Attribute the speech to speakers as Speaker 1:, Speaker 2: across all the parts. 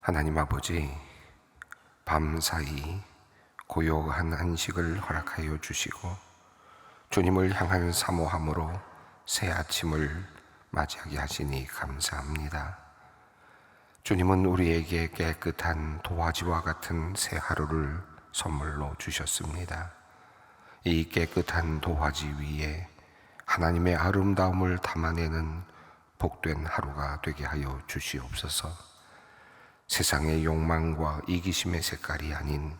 Speaker 1: 하나님 아버지, 밤사이 고요한 안식을 허락하여 주시고 주님을 향한 사모함으로 새 아침을 맞이하게 하시니 감사합니다. 주님은 우리에게 깨끗한 도화지와 같은 새 하루를 선물로 주셨습니다. 이 깨끗한 도화지 위에 하나님의 아름다움을 담아내는 복된 하루가 되게 하여 주시옵소서. 세상의 욕망과 이기심의 색깔이 아닌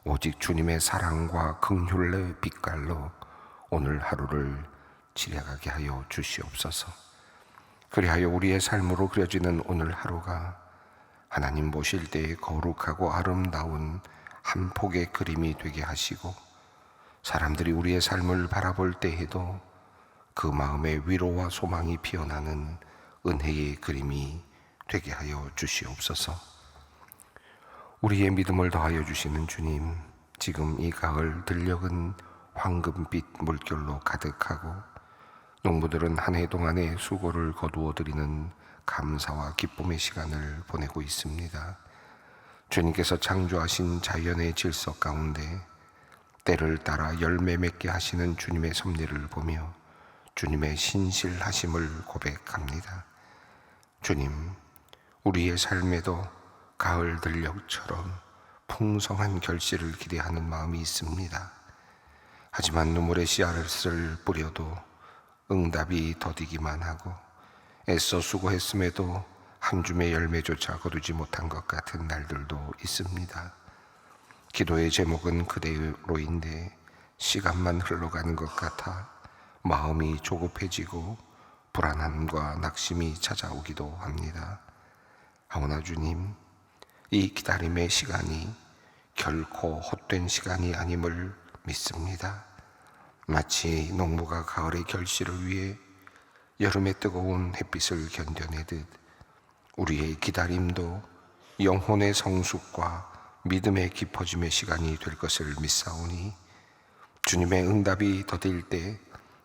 Speaker 1: 오직 주님의 사랑과 긍휼의 빛깔로 오늘 하루를 지나가게 하여 주시옵소서. 그리하여 우리의 삶으로 그려지는 오늘 하루가 하나님 보실 때에 거룩하고 아름다운 한 폭의 그림이 되게 하시고, 사람들이 우리의 삶을 바라볼 때에도 그 마음에 위로와 소망이 피어나는 은혜의 그림이 되게 하여 주시옵소서. 우리의 믿음을 더하여 주시는 주님, 지금 이 가을 들녘은 황금빛 물결로 가득하고 농부들은 한 해 동안의 수고를 거두어 드리는 감사와 기쁨의 시간을 보내고 있습니다. 주님께서 창조하신 자연의 질서 가운데 때를 따라 열매 맺게 하시는 주님의 섭리를 보며 주님의 신실하심을 고백합니다. 주님, 우리의 삶에도 가을 들녘처럼 풍성한 결실을 기대하는 마음이 있습니다. 하지만 눈물의 씨앗을 뿌려도 응답이 더디기만 하고 애써 수고했음에도 한 줌의 열매조차 거두지 못한 것 같은 날들도 있습니다. 기도의 제목은 그대로인데 시간만 흘러가는 것 같아 마음이 조급해지고 불안함과 낙심이 찾아오기도 합니다. 하오나 주님, 이 기다림의 시간이 결코 헛된 시간이 아님을 믿습니다. 마치 농부가 가을의 결실을 위해 여름의 뜨거운 햇빛을 견뎌내듯 우리의 기다림도 영혼의 성숙과 믿음의 깊어짐의 시간이 될 것을 믿사오니 주님의 응답이 더딜 때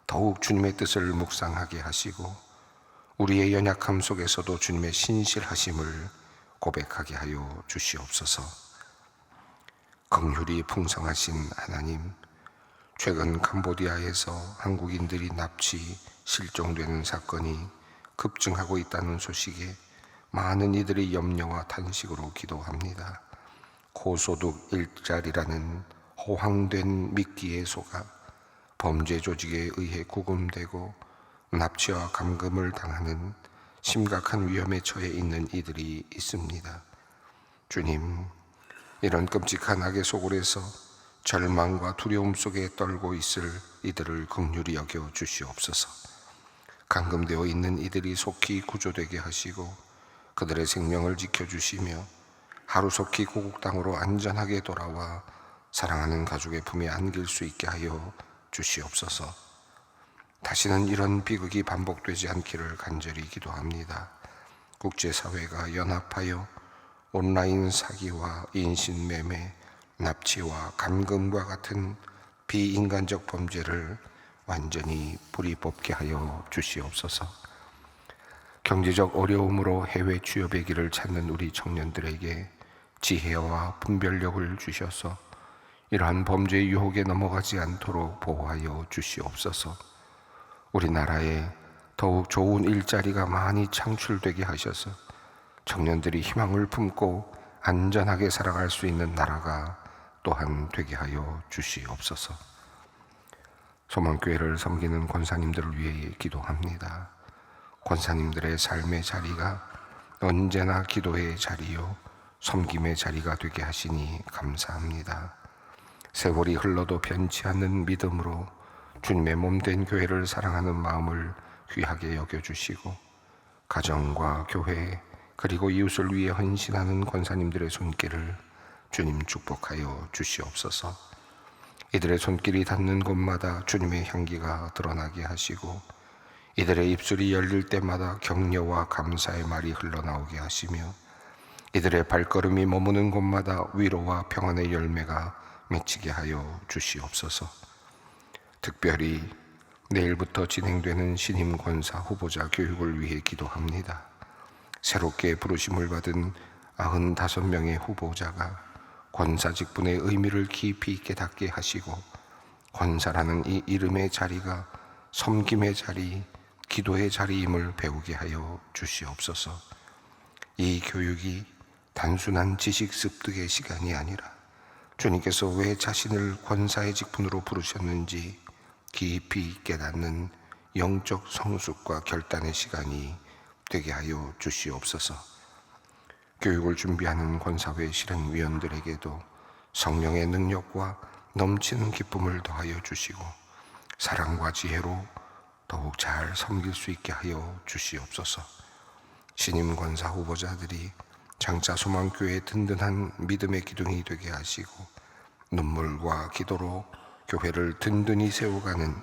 Speaker 1: 더욱 주님의 뜻을 묵상하게 하시고 우리의 연약함 속에서도 주님의 신실하심을 고백하게 하여 주시옵소서. 긍휼이 풍성하신 하나님, 최근 캄보디아에서 한국인들이 납치, 실종되는 사건이 급증하고 있다는 소식에 많은 이들의 염려와 탄식으로 기도합니다. 고소득 일자리라는 허황된 미끼에 속아 범죄 조직에 의해 구금되고 납치와 감금을 당하는 심각한 위험에 처해 있는 이들이 있습니다. 주님, 이런 끔찍한 악의 소굴에서 절망과 두려움 속에 떨고 있을 이들을 긍휼히 여겨 주시옵소서. 감금되어 있는 이들이 속히 구조되게 하시고 그들의 생명을 지켜주시며 하루속히 고국 땅으로 안전하게 돌아와 사랑하는 가족의 품에 안길 수 있게 하여 주시옵소서. 다시는 이런 비극이 반복되지 않기를 간절히 기도합니다. 국제사회가 연합하여 온라인 사기와 인신매매, 납치와 감금과 같은 비인간적 범죄를 완전히 뿌리 뽑게 하여 주시옵소서. 경제적 어려움으로 해외 취업의 길을 찾는 우리 청년들에게 지혜와 분별력을 주셔서 이러한 범죄의 유혹에 넘어가지 않도록 보호하여 주시옵소서. 우리나라에 더욱 좋은 일자리가 많이 창출되게 하셔서 청년들이 희망을 품고 안전하게 살아갈 수 있는 나라가 또한 되게 하여 주시옵소서. 소망교회를 섬기는 권사님들을 위해 기도합니다. 권사님들의 삶의 자리가 언제나 기도의 자리요 섬김의 자리가 되게 하시니 감사합니다. 세월이 흘러도 변치 않는 믿음으로 주님의 몸된 교회를 사랑하는 마음을 귀하게 여겨주시고 가정과 교회 그리고 이웃을 위해 헌신하는 권사님들의 손길을 주님 축복하여 주시옵소서. 이들의 손길이 닿는 곳마다 주님의 향기가 드러나게 하시고 이들의 입술이 열릴 때마다 격려와 감사의 말이 흘러나오게 하시며 이들의 발걸음이 머무는 곳마다 위로와 평안의 열매가 맺히게 하여 주시옵소서. 특별히 내일부터 진행되는 신임 권사 후보자 교육을 위해 기도합니다. 새롭게 부르심을 받은 95명의 후보자가 권사 직분의 의미를 깊이 깨닫게 하시고, 권사라는 이 이름의 자리가 섬김의 자리, 기도의 자리임을 배우게 하여 주시옵소서. 이 교육이 단순한 지식 습득의 시간이 아니라 주님께서 왜 자신을 권사의 직분으로 부르셨는지 깊이 깨닫는 영적 성숙과 결단의 시간이 되게 하여 주시옵소서. 교육을 준비하는 권사회 실행위원들에게도 성령의 능력과 넘치는 기쁨을 더하여 주시고 사랑과 지혜로 더욱 잘 섬길 수 있게 하여 주시옵소서. 신임 권사 후보자들이 장차 소망교회의 든든한 믿음의 기둥이 되게 하시고 눈물과 기도로 교회를 든든히 세워가는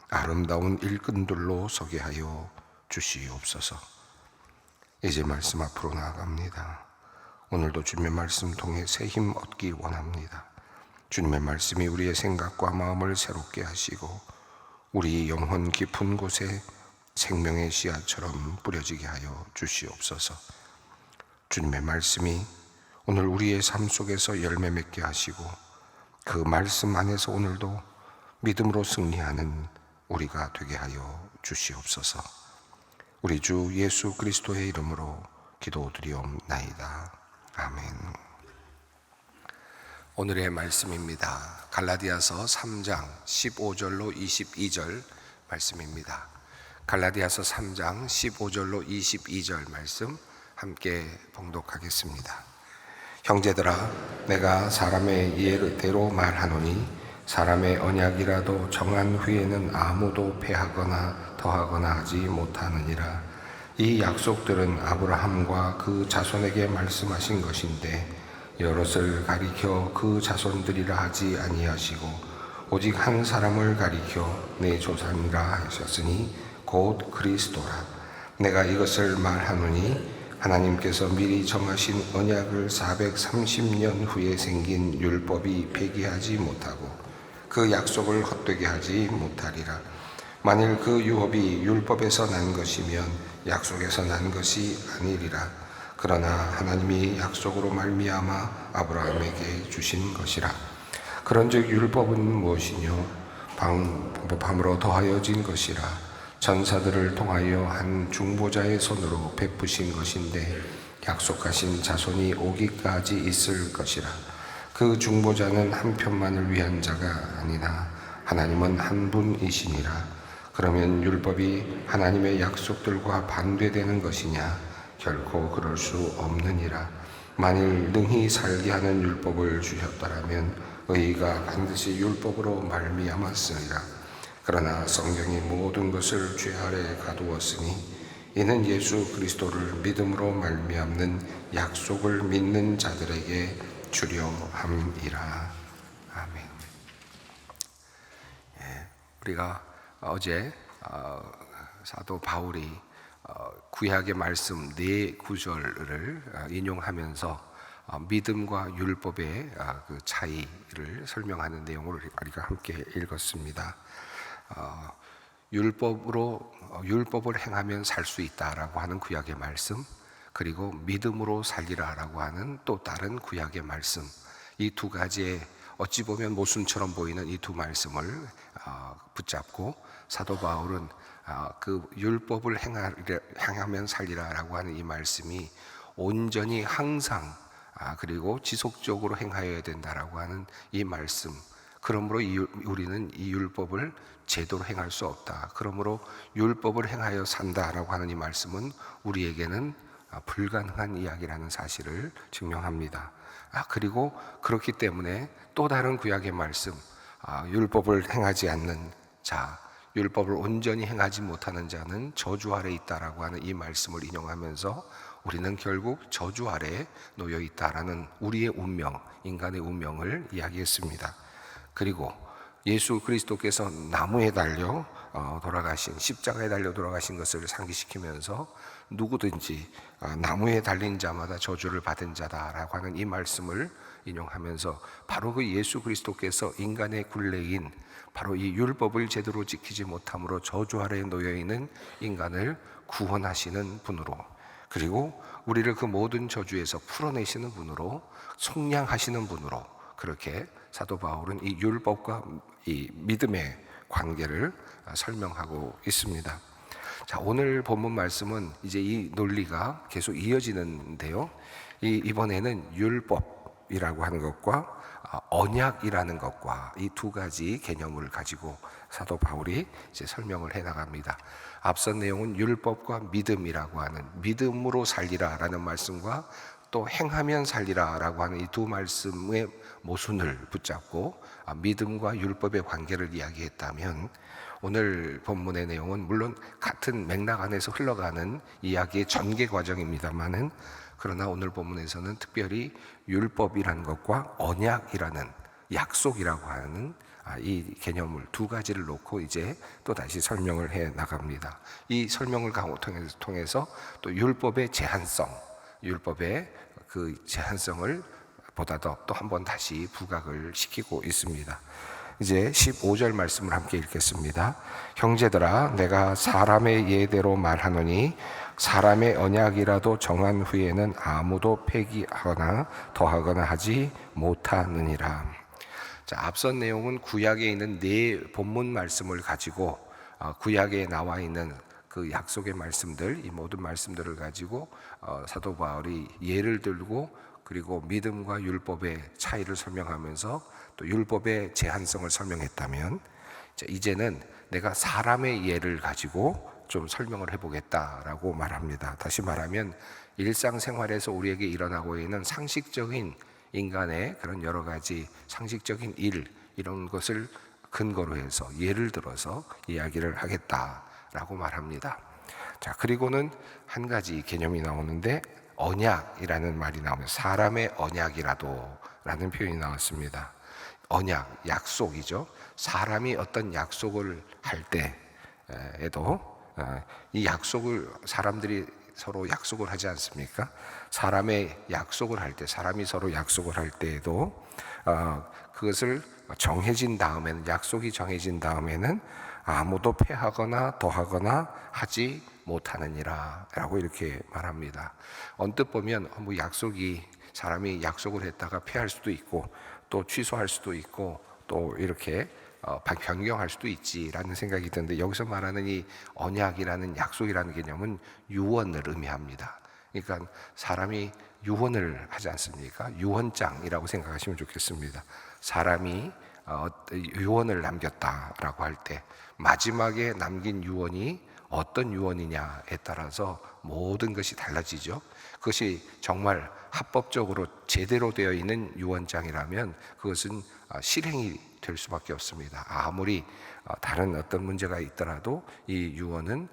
Speaker 1: 아름다운 일꾼들로 서게 하여 주시옵소서. 이제 말씀 앞으로 나아갑니다. 오늘도 주님의 말씀 통해 새 힘 얻기 원합니다. 주님의 말씀이 우리의 생각과 마음을 새롭게 하시고 우리 영혼 깊은 곳에 생명의 씨앗처럼 뿌려지게 하여 주시옵소서. 주님의 말씀이 오늘 우리의 삶 속에서 열매 맺게 하시고 그 말씀 안에서 오늘도 믿음으로 승리하는 우리가 되게 하여 주시옵소서. 우리 주 예수 그리스도의 이름으로 기도드리옵나이다. 아멘. 오늘의 말씀입니다. 갈라디아서 3장 15절로 22절 말씀입니다. 갈라디아서 3장 15절로 22절 말씀 함께 봉독하겠습니다. 형제들아, 내가 사람의 예대로 말하노니 사람의 언약이라도 정한 후에는 아무도 패하거나 더하거나 하지 못하느니라. 이 약속들은 아브라함과 그 자손에게 말씀하신 것인데 여럿을 가리켜 그 자손들이라 하지 아니하시고 오직 한 사람을 가리켜 내 조상이라 하셨으니 곧 그리스도라. 내가 이것을 말하노니 하나님께서 미리 정하신 언약을 430년 후에 생긴 율법이 폐기하지 못하고 그 약속을 헛되게 하지 못하리라. 만일 그 유업이 율법에서 난 것이면 약속에서 난 것이 아니리라. 그러나 하나님이 약속으로 말미암아 아브라함에게 주신 것이라. 그런즉 율법은 무엇이뇨? 방법함으로 더하여진 것이라. 전사들을 통하여 한 중보자의 손으로 베푸신 것인데 약속하신 자손이 오기까지 있을 것이라. 그 중보자는 한 편만을 위한 자가 아니나 하나님은 한 분이시니라. 그러면 율법이 하나님의 약속들과 반대되는 것이냐? 결코 그럴 수 없느니라. 만일 능히 살게 하는 율법을 주셨더라면 의가 반드시 율법으로 말미암았으리라. 그러나 성경이 모든 것을 죄 아래 가두었으니 이는 예수 그리스도를 믿음으로 말미암는 약속을 믿는 자들에게 주려 함이라. 아멘. 우리가 어제 사도 바울이 구약의 말씀 4구절을 인용하면서 믿음과 율법의 그 차이를 설명하는 내용을 우리가 함께 읽었습니다. 율법을 행하면 살 수 있다라고 하는 구약의 말씀, 그리고 믿음으로 살리라라고 하는 또 다른 구약의 말씀, 이 두 가지의 어찌 보면 모순처럼 보이는 이 두 말씀을 붙잡고 사도 바울은 그 율법을 행하면 살리라라고 하는 이 말씀이 온전히 항상 그리고 지속적으로 행하여야 된다라고 하는 이 말씀, 그러므로 우리는 이 율법을 제대로 행할 수 없다. 그러므로 율법을 행하여 산다라고 하는 이 말씀은 우리에게는 불가능한 이야기라는 사실을 증명합니다. 그리고 그렇기 때문에 또 다른 구약의 말씀, 율법을 행하지 않는 자, 율법을 온전히 행하지 못하는 자는 저주 아래 있다라고 하는 이 말씀을 인용하면서 우리는 결국 저주 아래에 놓여 있다라는 우리의 운명, 인간의 운명을 이야기했습니다. 그리고 예수 그리스도께서 나무에 달려 돌아가신, 십자가에 달려 돌아가신 것을 상기시키면서 누구든지 나무에 달린 자마다 저주를 받은 자다라고 하는 이 말씀을 인용하면서 바로 그 예수 그리스도께서 인간의 굴레인 바로 이 율법을 제대로 지키지 못함으로 저주 아래에 놓여 있는 인간을 구원하시는 분으로, 그리고 우리를 그 모든 저주에서 풀어내시는 분으로, 속량하시는 분으로, 그렇게 사도 바울은 이 율법과 이 믿음의 관계를 설명하고 있습니다. 자, 오늘 본문 말씀은 이제 이 논리가 계속 이어지는데요. 이번에는 율법이라고 하는 것과 언약이라는 것과 이 두 가지 개념을 가지고 사도 바울이 이제 설명을 해 나갑니다. 앞선 내용은 율법과 믿음이라고 하는, 믿음으로 살리라라는 말씀과 또 행하면 살리라라고 하는 이 두 말씀의 모순을 붙잡고 믿음과 율법의 관계를 이야기했다면, 오늘 본문의 내용은 물론 같은 맥락 안에서 흘러가는 이야기의 전개 과정입니다만은, 그러나 오늘 본문에서는 특별히 율법이라는 것과 언약이라는, 약속이라고 하는 이 개념을 두 가지를 놓고 이제 또 다시 설명을 해 나갑니다. 이 설명을 통해서 또 율법의 제한성, 율법의 그 제한성을 보다 더 또 한 번 다시 부각을 시키고 있습니다. 이제 15절 말씀을 함께 읽겠습니다. 형제들아, 내가 사람의 예대로 말하노니 사람의 언약이라도 정한 후에는 아무도 폐기하거나 더하거나 하지 못하느니라. 자, 앞선 내용은 구약에 있는 네 본문 말씀을 가지고 구약에 나와 있는 그 약속의 말씀들, 이 모든 말씀들을 가지고 사도 바울이 예를 들고, 그리고 믿음과 율법의 차이를 설명하면서 또 율법의 제한성을 설명했다면, 이제는 내가 사람의 예를 가지고 좀 설명을 해보겠다라고 말합니다. 다시 말하면 일상생활에서 우리에게 일어나고 있는 상식적인 인간의 그런 여러 가지 상식적인 일, 이런 것을 근거로 해서 예를 들어서 이야기를 하겠다라고 말합니다. 자, 그리고는 한 가지 개념이 나오는데, 언약이라는 말이 나오면 사람의 언약이라도 라는 표현이 나왔습니다. 언약, 약속이죠. 사람이 어떤 약속을 할 때에도 이 약속을, 사람들이 서로 약속을 하지 않습니까? 사람의 약속을 할 때, 사람이 서로 약속을 할 때에도 그것을 정해진 다음에는, 약속이 정해진 다음에는 아무도 폐하거나 더하거나 하지 못하느니라 라고 이렇게 말합니다. 언뜻 보면 뭐 약속이, 사람이 약속을 했다가 폐할 수도 있고 또 취소할 수도 있고 또 이렇게 변경할 수도 있지라는 생각이 드는데, 여기서 말하는 이 언약이라는, 약속이라는 개념은 유언을 의미합니다. 그러니까 사람이 유언을 하지 않습니까? 유언장이라고 생각하시면 좋겠습니다. 사람이 유언을 남겼다라고 할 때 마지막에 남긴 유언이 어떤 유언이냐에 따라서 모든 것이 달라지죠. 그것이 정말 합법적으로 제대로 되어 있는 유언장이라면 그것은 실행이 될 수밖에 없습니다. 아무리 다른 어떤 문제가 있더라도 이 유언은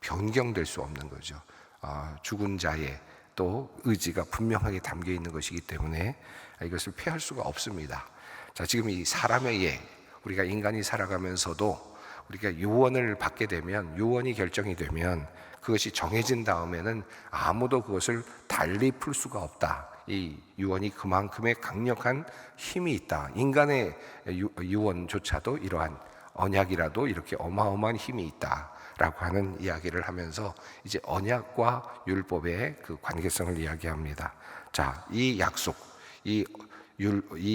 Speaker 1: 변경될 수 없는 거죠. 죽은 자의 또 의지가 분명하게 담겨 있는 것이기 때문에 이것을 피할 수가 없습니다. 자, 지금 이 사람의 예, 우리가 인간이 살아가면서도 우리가 유언을 받게 되면, 유언이 결정이 되면 그것이 정해진 다음에는 아무도 그것을 달리 풀 수가 없다. 이 유언이 그만큼의 강력한 힘이 있다. 인간의 유언조차도 이러한 언약이라도 이렇게 어마어마한 힘이 있다라고 하는 이야기를 하면서 이제 언약과 율법의 그 관계성을 이야기합니다. 자, 이 약속, 이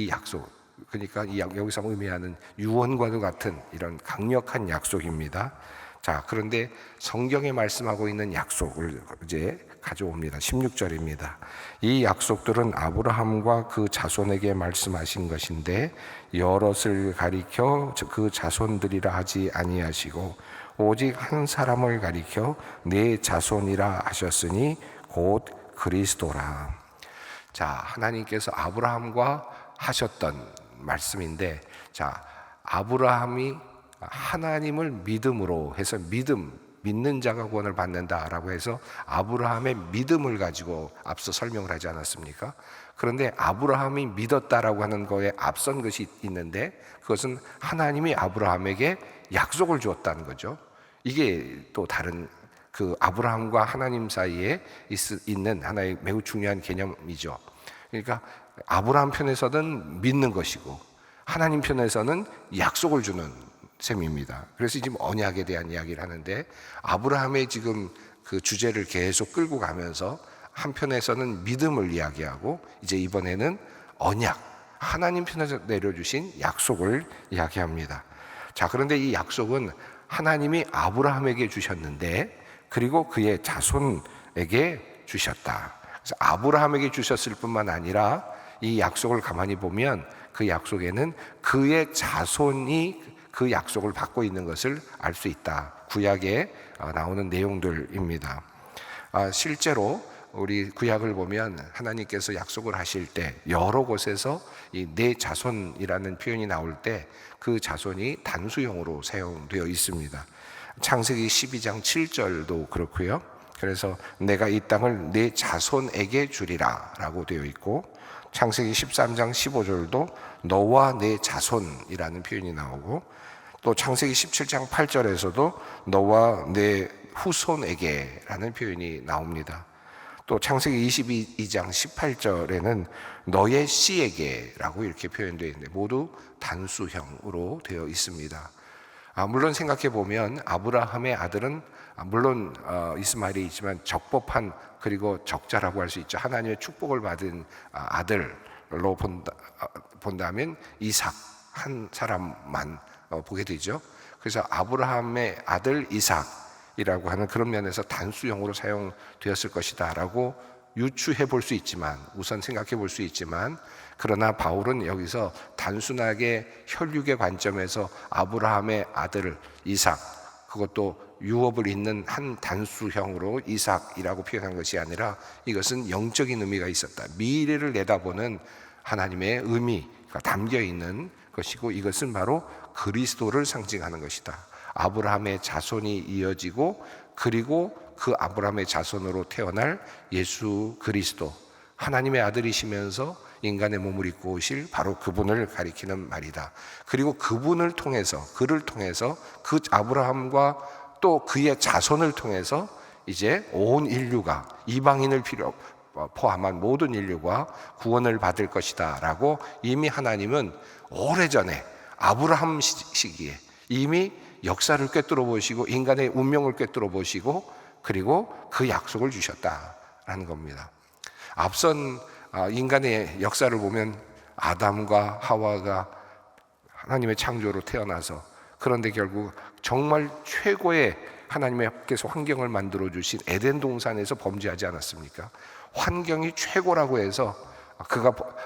Speaker 1: 약속, 그러니까 여기서 의미하는 유언과도 같은 이런 강력한 약속입니다. 자, 그런데 성경에 말씀하고 있는 약속을 이제 가져옵니다. 16절입니다. 이 약속들은 아브라함과 그 자손에게 말씀하신 것인데 여럿을 가리켜 그 자손들이라 하지 아니하시고 오직 한 사람을 가리켜 내 자손이라 하셨으니 곧 그리스도라. 자, 하나님께서 아브라함과 하셨던 말씀인데, 자, 아브라함이 하나님을 믿음으로 해서 믿는 자가 구원을 받는다라고 해서 아브라함의 믿음을 가지고 앞서 설명을 하지 않았습니까? 그런데 아브라함이 믿었다라고 하는 거에 앞선 것이 있는데, 그것은 하나님이 아브라함에게 약속을 주었다는 거죠. 이게 또 다른 그 아브라함과 하나님 사이에 있는 하나의 매우 중요한 개념이죠. 그러니까 아브라함 편에서는 믿는 것이고 하나님 편에서는 약속을 주는 셈입니다. 그래서 지금 언약에 대한 이야기를 하는데, 아브라함의 지금 그 주제를 계속 끌고 가면서 한편에서는 믿음을 이야기하고 이제 이번에는 언약, 하나님 편에서 내려주신 약속을 이야기합니다. 자, 그런데 이 약속은 하나님이 아브라함에게 주셨는데 그리고 그의 자손에게 주셨다. 그래서 아브라함에게 주셨을 뿐만 아니라 이 약속을 가만히 보면 그 약속에는 그의 자손이 그 약속을 받고 있는 것을 알 수 있다. 구약에 나오는 내용들입니다. 실제로 우리 구약을 보면 하나님께서 약속을 하실 때 여러 곳에서 이 내 자손이라는 표현이 나올 때 그 자손이 단수형으로 사용되어 있습니다. 창세기 12장 7절도 그렇고요. 그래서 내가 이 땅을 내 자손에게 주리라 라고 되어 있고, 창세기 13장 15절도 너와 내 자손이라는 표현이 나오고, 또 창세기 17장 8절에서도 너와 내 후손에게 라는 표현이 나옵니다. 또 창세기 22장 18절에는 너의 씨에게 라고 이렇게 표현되어 있는데 모두 단수형으로 되어 있습니다. 물론 생각해 보면 아브라함의 아들은 물론 이스마엘이 있지만 적법한, 그리고 적자라고 할 수 있죠. 하나님의 축복을 받은 아들로 본다면 이삭 한 사람만 보게 되죠. 그래서 아브라함의 아들 이삭이라고 하는 그런 면에서 단수형으로 사용되었을 것이다 라고 유추해 볼 수 있지만, 우선 생각해 볼 수 있지만, 그러나 바울은 여기서 단순하게 혈육의 관점에서 아브라함의 아들 이삭, 그것도 유업을 잇는 한 단수형으로 이삭이라고 표현한 것이 아니라 이것은 영적인 의미가 있었다. 미래를 내다보는 하나님의 의미가 담겨 있는 것이고, 이것은 바로 그리스도를 상징하는 것이다. 아브라함의 자손이 이어지고 그리고 그 아브라함의 자손으로 태어날 예수 그리스도, 하나님의 아들이시면서 인간의 몸을 입고 오실 바로 그분을 가리키는 말이다. 그리고 그분을 통해서, 그를 통해서 그 아브라함과 또 그의 자손을 통해서 이제 온 인류가, 이방인을 포함한 모든 인류가 구원을 받을 것이다 라고 이미 하나님은 오래전에 아브라함 시기에 이미 역사를 꿰뚫어 보시고 인간의 운명을 꿰뚫어 보시고 그리고 그 약속을 주셨다라는 겁니다. 앞선 인간의 역사를 보면 아담과 하와가 하나님의 창조로 태어나서, 그런데 결국 정말 최고의 하나님께서 환경을 만들어 주신 에덴 동산에서 범죄하지 않았습니까? 환경이 최고라고 해서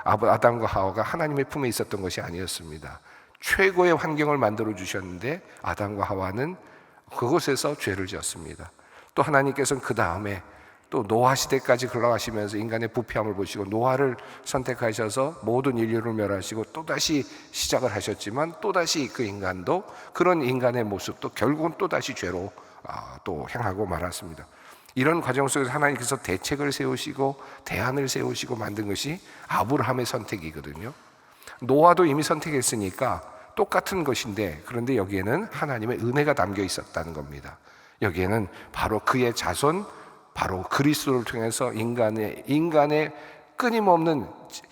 Speaker 1: 아담과 하와가 하나님의 품에 있었던 것이 아니었습니다. 최고의 환경을 만들어 주셨는데 아담과 하와는 그곳에서 죄를 지었습니다. 또 하나님께서는 그 다음에 또 노아 시대까지 흘러가시면서 인간의 부패함을 보시고 노아를 선택하셔서 모든 인류를 멸하시고 또다시 시작을 하셨지만 또다시 그 인간도 그런 인간의 모습도 결국은 또다시 죄로 또 행하고 말았습니다. 이런 과정 속에서 하나님께서 대책을 세우시고 대안을 세우시고 만든 것이 아브라함의 선택이거든요. 노아도 이미 선택했으니까 똑같은 것인데, 그런데 여기에는 하나님의 은혜가 담겨 있었다는 겁니다. 여기에는 바로 그의 자손, 바로 그리스도를 통해서 인간의 끊임없는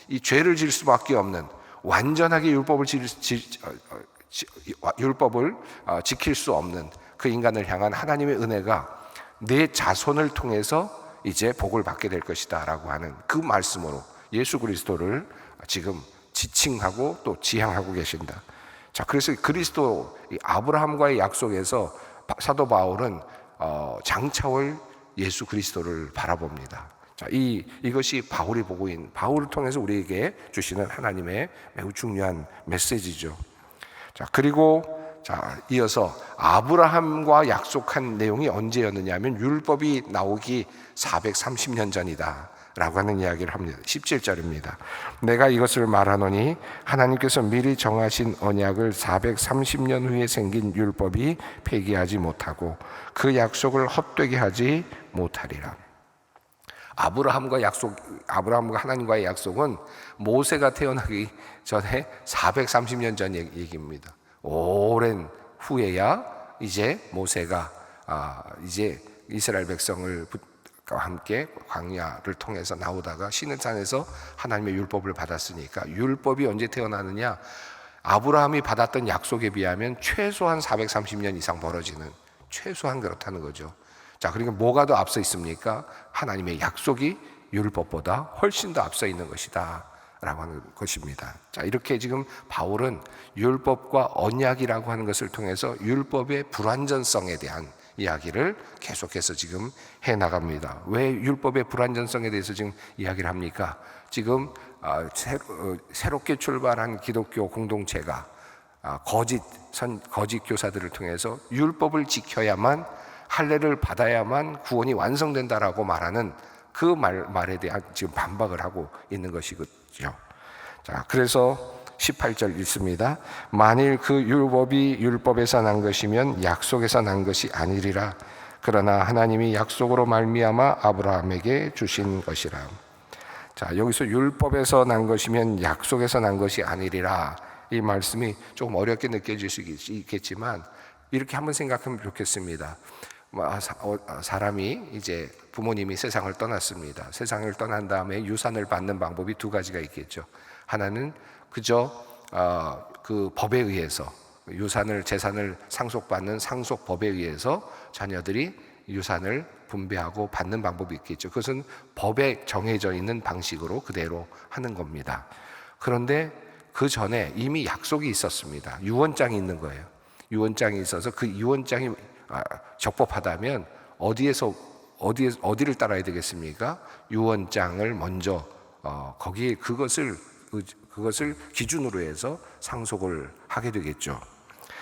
Speaker 1: 이 죄를 질 수밖에 없는, 완전하게 율법을 지킬 수 없는 그 인간을 향한 하나님의 은혜가 내 자손을 통해서 이제 복을 받게 될 것이다 라고 하는 그 말씀으로 예수 그리스도를 지금 지칭하고 또 지향하고 계신다. 자, 그래서 그리스도 아브라함과의 약속에서 사도 바울은 장차올 예수 그리스도를 바라봅니다. 자, 이것이 바울이 보고 있는, 바울을 통해서 우리에게 주시는 하나님의 매우 중요한 메시지죠. 자, 그리고 이어서 아브라함과 약속한 내용이 언제였느냐 하면 율법이 나오기 430년 전이다 라고 하는 이야기를 합니다. 17절입니다. 내가 이것을 말하노니 하나님께서 미리 정하신 언약을 430년 후에 생긴 율법이 폐기하지 못하고 그 약속을 헛되게 하지 못하리라. 아브라함과 하나님과의 약속은 모세가 태어나기 전에 430년 전 얘기입니다. 오랜 후에야 이제 모세가 이제 이스라엘 백성을 함께 광야를 통해서 나오다가 시내산에서 하나님의 율법을 받았으니까, 율법이 언제 태어나느냐, 아브라함이 받았던 약속에 비하면 최소한 430년 이상 벌어지는, 최소한 그렇다는 거죠. 자, 그러니까 뭐가 더 앞서 있습니까? 하나님의 약속이 율법보다 훨씬 더 앞서 있는 것이다 라고 하는 것입니다. 자, 이렇게 지금 바울은 율법과 언약이라고 하는 것을 통해서 율법의 불완전성에 대한 이야기를 계속해서 지금 해 나갑니다. 왜 율법의 불완전성에 대해서 지금 이야기를 합니까? 지금 새롭게 출발한 기독교 공동체가 거짓 교사들을 통해서 율법을 지켜야만, 할례를 받아야만 구원이 완성된다라고 말하는 그 말에 대한 지금 반박을 하고 있는 것이거든요. 자, 그래서 18절 읽습니다. 만일 그 율법이 율법에서 난 것이면 약속에서 난 것이 아니리라. 그러나 하나님이 약속으로 말미암아 아브라함에게 주신 것이라. 자, 여기서 율법에서 난 것이면 약속에서 난 것이 아니리라. 이 말씀이 조금 어렵게 느껴질 수 있겠지만 이렇게 한번 생각하면 좋겠습니다. 사람이 이제 부모님이 세상을 떠났습니다. 세상을 떠난 다음에 유산을 받는 방법이 두 가지가 있겠죠. 하나는 그저 그 법에 의해서 재산을 상속받는 상속법에 의해서 자녀들이 유산을 분배하고 받는 방법이 있겠죠. 그것은 법에 정해져 있는 방식으로 그대로 하는 겁니다. 그런데 그 전에 이미 약속이 있었습니다. 유언장이 있는 거예요. 유언장이 있어서 그 유언장이 적법하다면 어디를 따라야 되겠습니까? 유언장을 먼저 거기에 그것을 기준으로 해서 상속을 하게 되겠죠.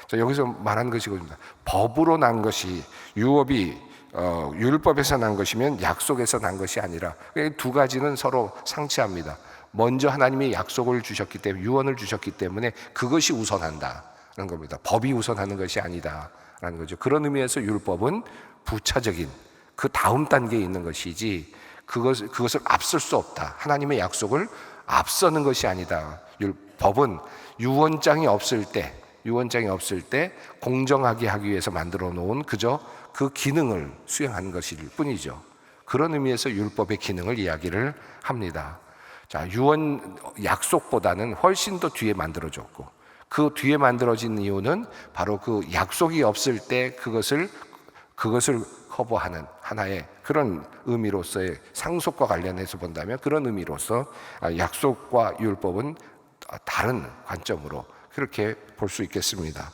Speaker 1: 자, 여기서 말하는 것이 그겁니다. 법으로 난 것이 율법에서 난 것이면 약속에서 난 것이 아니라, 두 가지는 서로 상치합니다. 먼저 하나님이 약속을 주셨기 때문에, 유언을 주셨기 때문에 그것이 우선한다는 겁니다. 법이 우선하는 것이 아니다라는 거죠. 그런 의미에서 율법은 부차적인 그 다음 단계에 있는 것이지 그것을 앞설 수 없다. 하나님의 약속을 앞서는 것이 아니다. 법은 유언장이 없을 때 공정하게 하기 위해서 만들어 놓은 그저 그 기능을 수행하는 것일 뿐이죠. 그런 의미에서 율법의 기능을 이야기를 합니다. 자, 약속보다는 훨씬 더 뒤에 만들어졌고, 그 뒤에 만들어진 이유는 바로 그 약속이 없을 때 그것을 커버하는 하나의 그런 의미로서의, 상속과 관련해서 본다면 그런 의미로서 약속과 율법은 다른 관점으로 그렇게 볼 수 있겠습니다.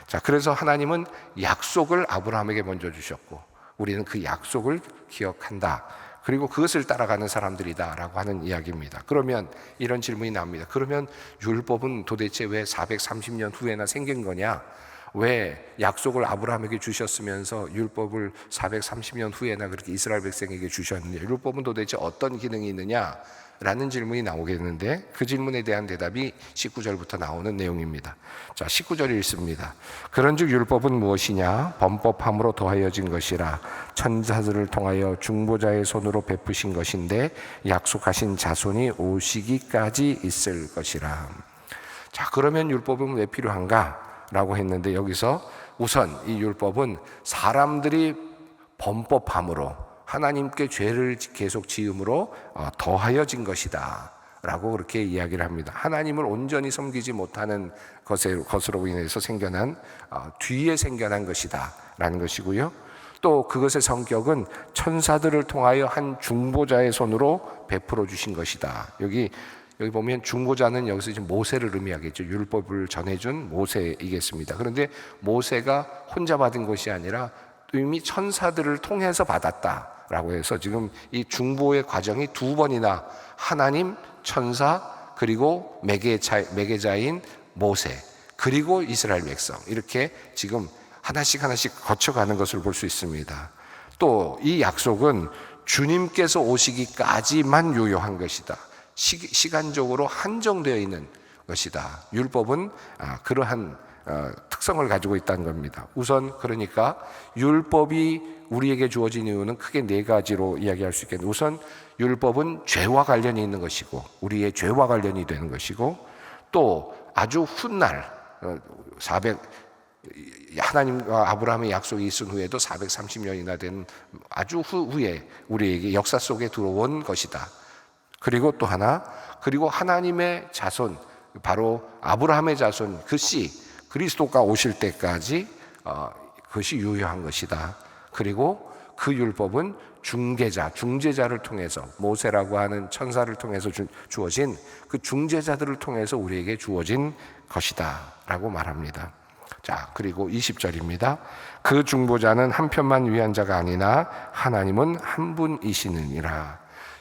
Speaker 1: 자, 그래서 하나님은 약속을 아브라함에게 먼저 주셨고 우리는 그 약속을 기억한다. 그리고 그것을 따라가는 사람들이다라고 하는 이야기입니다. 그러면 이런 질문이 나옵니다. 그러면 율법은 도대체 왜 430년 후에나 생긴 거냐? 왜 약속을 아브라함에게 주셨으면서 율법을 430년 후에나 그렇게 이스라엘 백성에게 주셨느냐? 율법은 도대체 어떤 기능이 있느냐? 라는 질문이 나오겠는데, 그 질문에 대한 대답이 19절부터 나오는 내용입니다. 자, 19절이 읽습니다. 그런즉 율법은 무엇이냐? 범법함으로 더하여진 것이라. 천사들을 통하여 중보자의 손으로 베푸신 것인데 약속하신 자손이 오시기까지 있을 것이라. 자, 그러면 율법은 왜 필요한가? 라고 했는데, 여기서 우선 이 율법은 사람들이 범법함으로, 하나님께 죄를 계속 지음으로 더하여진 것이다 라고 그렇게 이야기를 합니다. 하나님을 온전히 섬기지 못하는 것으로 인해서 뒤에 생겨난 것이다 라는 것이고요. 또 그것의 성격은 천사들을 통하여 한 중보자의 손으로 베풀어 주신 것이다. 여기 보면 중보자는 여기서 지금 모세를 의미하겠죠. 율법을 전해준 모세이겠습니다. 그런데 모세가 혼자 받은 것이 아니라 이미 천사들을 통해서 받았다라고 해서 지금 이 중보의 과정이 두 번이나 하나님, 천사, 그리고 매개자인 모세, 그리고 이스라엘 백성, 이렇게 지금 하나씩 거쳐가는 것을 볼 수 있습니다. 또 이 약속은 주님께서 오시기까지만 유효한 것이다. 시간적으로 한정되어 있는 것이다. 율법은 그러한 특성을 가지고 있다는 겁니다. 우선 그러니까 율법이 우리에게 주어진 이유는 크게 네 가지로 이야기할 수 있겠는데, 우선 율법은 죄와 관련이 있는 것이고, 우리의 죄와 관련이 되는 것이고, 또 아주 훗날 하나님과 아브라함의 약속이 있은 후에도 430년이나 된 아주 후에 우리에게 역사 속에 들어온 것이다. 그리고 또 하나, 그리고 하나님의 자손, 바로 아브라함의 자손, 그 씨 그리스도가 오실 때까지 그것이 유효한 것이다. 그리고 그 율법은 중재자를 통해서, 모세라고 하는 천사를 통해서 주어진 그 중재자들을 통해서 우리에게 주어진 것이다 라고 말합니다. 자, 그리고 20절입니다. 그 중보자는 한 편만 위한 자가 아니나 하나님은 한 분이시느니라.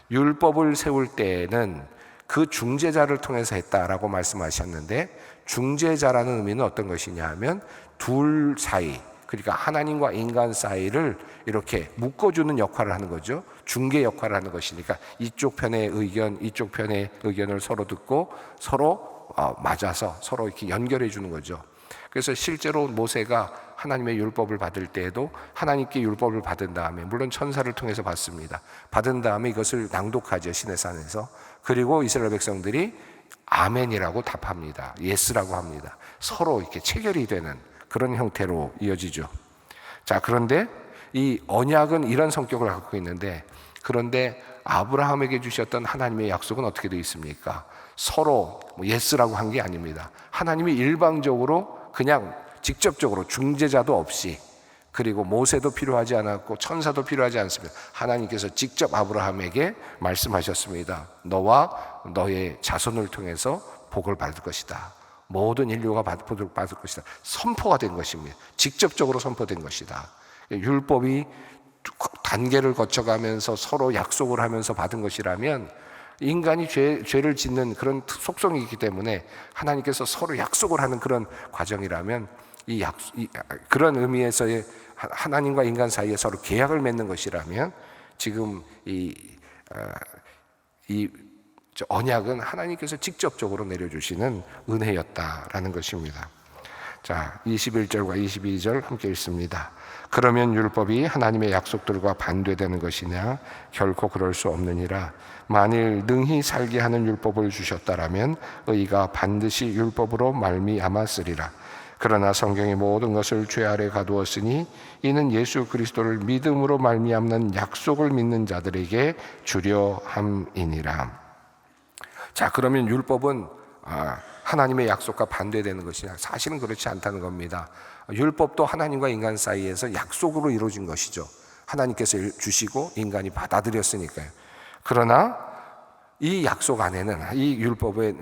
Speaker 1: 율법을 세울 때에는 그 중재자를 통해서 했다라고 말씀하셨는데, 중재자라는 의미는 어떤 것이냐 하면 둘 사이, 그러니까 하나님과 인간 사이를 이렇게 묶어주는 역할을 하는 거죠. 중개 역할을 하는 것이니까 이쪽 편의 의견, 이쪽 편의 의견을 서로 듣고 서로 맞아서 서로 이렇게 연결해 주는 거죠. 그래서 실제로 모세가 하나님의 율법을 받을 때에도 하나님께 율법을 받은 다음에, 물론 천사를 통해서 받습니다. 받은 다음에 이것을 낭독하죠, 시내산에서. 그리고 이스라엘 백성들이 아멘이라고 답합니다. 예스라고 합니다. 서로 이렇게 체결이 되는 그런 형태로 이어지죠. 자, 그런데 이 언약은 이런 성격을 갖고 있는데, 그런데 아브라함에게 주셨던 하나님의 약속은 어떻게 되어 있습니까? 서로 예스라고 한 게 아닙니다. 하나님이 일방적으로 그냥 직접적으로 중재자도 없이, 그리고 모세도 필요하지 않았고 천사도 필요하지 않습니다. 하나님께서 직접 아브라함에게 말씀하셨습니다. 너와 너의 자손을 통해서 복을 받을 것이다. 모든 인류가 복을 받을 것이다. 선포가 된 것입니다. 직접적으로 선포된 것이다. 율법이 단계를 거쳐가면서 서로 약속을 하면서 받은 것이라면, 인간이 죄를 짓는 그런 속성이 있기 때문에 하나님께서 서로 약속을 하는 그런 과정이라면, 그런 의미에서의 하나님과 인간 사이에 서로 계약을 맺는 것이라면, 지금 이 언약은 하나님께서 직접적으로 내려주시는 은혜였다라는 것입니다. 자, 21절과 22절 함께 읽습니다. 그러면 율법이 하나님의 약속들과 반대되는 것이냐? 결코 그럴 수 없느니라. 만일 능히 살게 하는 율법을 주셨다라면 의가 반드시 율법으로 말미암았으리라. 그러나 성경의 모든 것을 죄 아래 가두었으니 이는 예수 그리스도를 믿음으로 말미암는 약속을 믿는 자들에게 주려 함이니라. 자, 그러면 율법은 하나님의 약속과 반대되는 것이냐? 사실은 그렇지 않다는 겁니다. 율법도 하나님과 인간 사이에서 약속으로 이루어진 것이죠. 하나님께서 주시고 인간이 받아들였으니까요. 그러나 이 약속 안에는, 이 율법이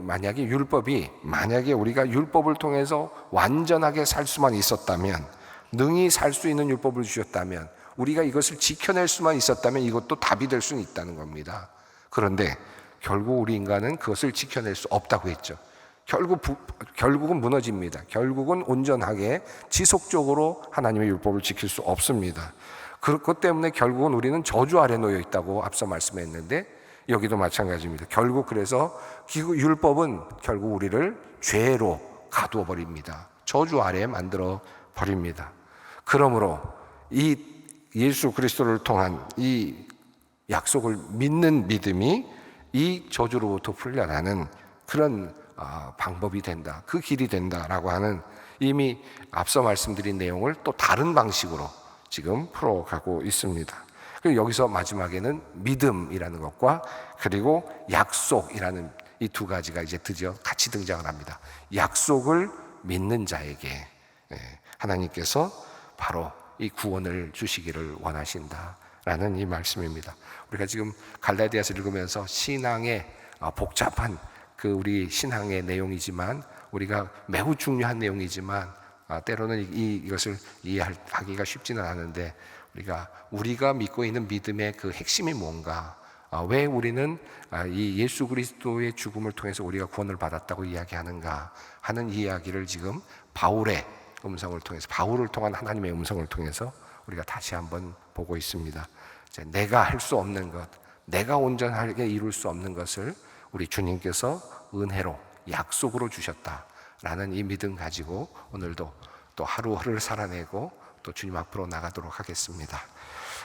Speaker 1: 만약에 우리가 율법을 통해서 완전하게 살 수만 있었다면, 능히 살 수 있는 율법을 주셨다면, 우리가 이것을 지켜낼 수만 있었다면 이것도 답이 될 수는 있다는 겁니다. 그런데 결국 우리 인간은 그것을 지켜낼 수 없다고 했죠. 결국은 무너집니다. 결국은 온전하게 지속적으로 하나님의 율법을 지킬 수 없습니다. 그것 때문에 결국은 우리는 저주 아래 놓여 있다고 앞서 말씀했는데, 여기도 마찬가지입니다. 결국 그래서 율법은 결국 우리를 죄로 가두어 버립니다. 저주 아래 만들어 버립니다. 그러므로 이 예수 그리스도를 통한 이 약속을 믿는 믿음이 이 저주로부터 풀려나는 그런 방법이 된다, 그 길이 된다라고 하는, 이미 앞서 말씀드린 내용을 또 다른 방식으로 지금 풀어가고 있습니다. 그리고 여기서 마지막에는 믿음이라는 것과 그리고 약속이라는 이 두 가지가 이제 드디어 같이 등장을 합니다. 약속을 믿는 자에게 하나님께서 바로 이 구원을 주시기를 원하신다라는 이 말씀입니다. 우리가 지금 갈라디아서 읽으면서 신앙의 복잡한 우리 신앙의 내용이지만, 우리가 매우 중요한 내용이지만 때로는 이것을 이해하기가 쉽지는 않은데, 우리가 믿고 있는 믿음의 그 핵심이 뭔가, 왜 우리는 이 예수 그리스도의 죽음을 통해서 우리가 구원을 받았다고 이야기하는가 하는 이야기를 지금 바울의 음성을 통해서, 바울을 통한 하나님의 음성을 통해서 우리가 다시 한번 보고 있습니다. 내가 할 수 없는 것, 내가 온전하게 이룰 수 없는 것을 우리 주님께서 은혜로, 약속으로 주셨다라는 이 믿음 가지고 오늘도 또 하루하루를 살아내고 또 주님 앞으로 나가도록 하겠습니다.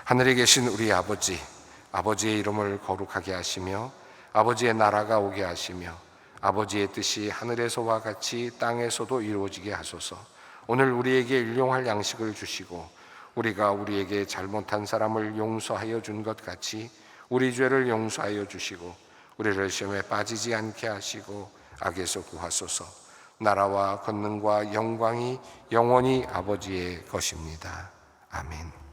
Speaker 1: 하늘에 계신 우리 아버지의 이름을 거룩하게 하시며 아버지의 나라가 오게 하시며 아버지의 뜻이 하늘에서와 같이 땅에서도 이루어지게 하소서. 오늘 우리에게 일용할 양식을 주시고 우리가 우리에게 잘못한 사람을 용서하여 준 것 같이 우리 죄를 용서하여 주시고 우리를 시험에 빠지지 않게 하시고 악에서 구하소서. 나라와 권능과 영광이 영원히 아버지의 것입니다. 아멘.